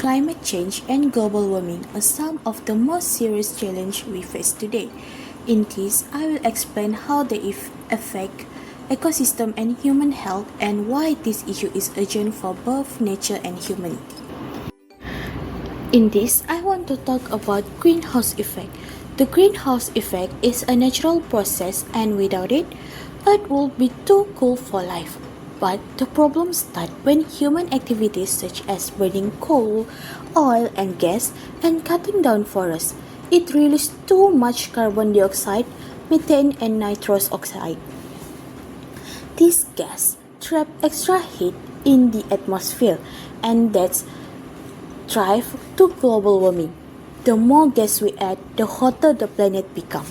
Climate change and global warming are some of the most serious challenges we face today. In this, I will explain how they affect ecosystem and human health and why this issue is urgent for both nature and humanity. In this, I want to talk about greenhouse effect. The greenhouse effect is a natural process and without it, Earth would be too cold for life. But the problems start when human activities such as burning coal, oil and gas and cutting down forests. It releases too much carbon dioxide, methane and nitrous oxide. This gas trap extra heat in the atmosphere and that's drive to global warming. The more gas we add, the hotter the planet becomes.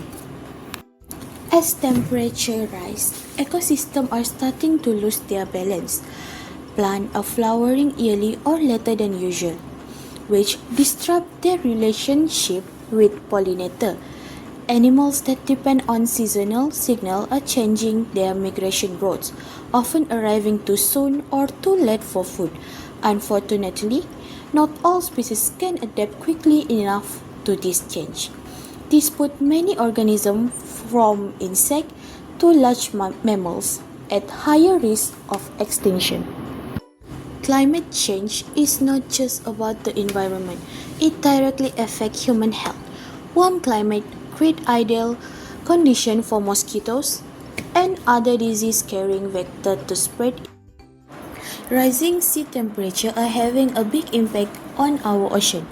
As temperature rise, ecosystems are starting to lose their balance. Plants are flowering early or later than usual, which disrupt their relationship with pollinator. Animals that depend on seasonal signal are changing their migration routes, often arriving too soon or too late for food. Unfortunately, not all species can adapt quickly enough to this change. This puts many organisms from insects to large mammals at higher risk of extinction. Climate change is not just about the environment, it directly affects human health. Warm climate creates ideal conditions for mosquitoes and other disease-carrying vectors to spread. Rising sea temperatures are having a big impact on our ocean.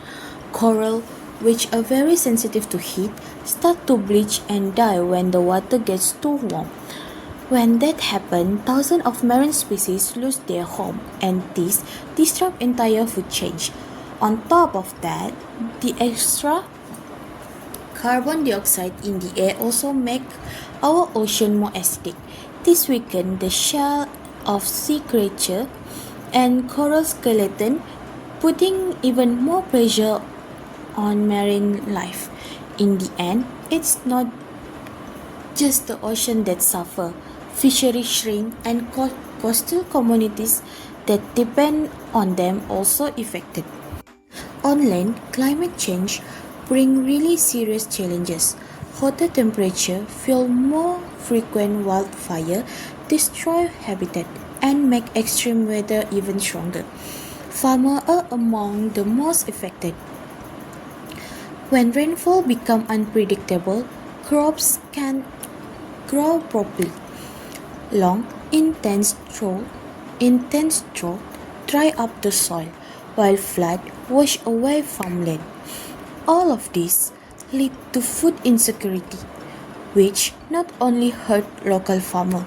Coral, which are very sensitive to heat, start to bleach and die when the water gets too warm. When that happens, thousands of marine species lose their home, and this disrupts entire food chain. On top of that, the extra carbon dioxide in the air also makes our ocean more acidic. This weakens the shell of sea creatures and coral skeleton, putting even more pressure on marine life. In the end, it's not just the ocean that suffer. Fisheries shrink and coastal communities that depend on them also affected. On land, climate change brings really serious challenges. Hotter temperature fuel more frequent wildfire, destroy habitat, and make extreme weather even stronger. Farmers are among the most affected. When rainfall becomes unpredictable, crops can't grow properly. Long, intense drought dry up the soil, while flood wash away farmland. All of this lead to food insecurity, which not only hurt local farmers,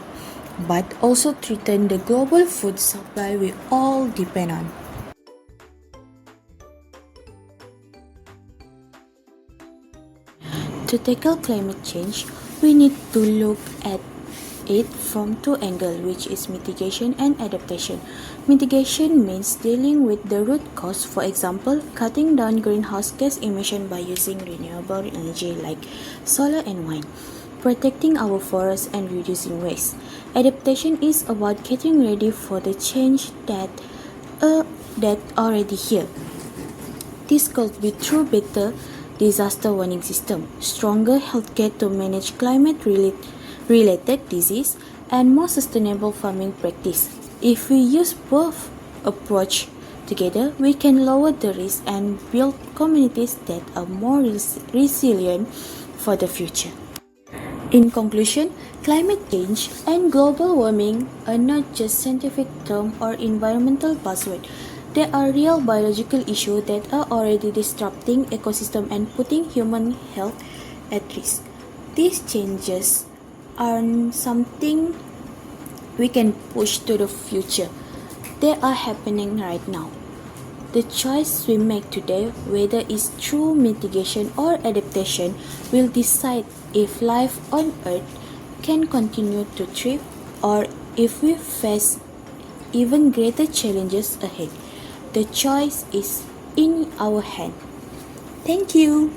but also threaten the global food supply we all depend on. To tackle climate change, we need to look at it from two angles, which is mitigation and adaptation. Mitigation means dealing with the root cause, for example, cutting down greenhouse gas emission by using renewable energy like solar and wind, protecting our forests and reducing waste. Adaptation is about getting ready for the change that already here. This could be through better disaster warning system, stronger healthcare to manage climate-related disease, and more sustainable farming practice. If we use both approaches together, we can lower the risk and build communities that are more resilient for the future. In conclusion, climate change and global warming are not just scientific terms or environmental buzzwords. They are real biological issues that are already disrupting ecosystems and putting human health at risk. These changes aren't something we can push to the future. They are happening right now. The choice we make today, whether it's through mitigation or adaptation, will decide if life on Earth can continue to thrive or if we face even greater challenges ahead. The choice is in our hand. Thank you.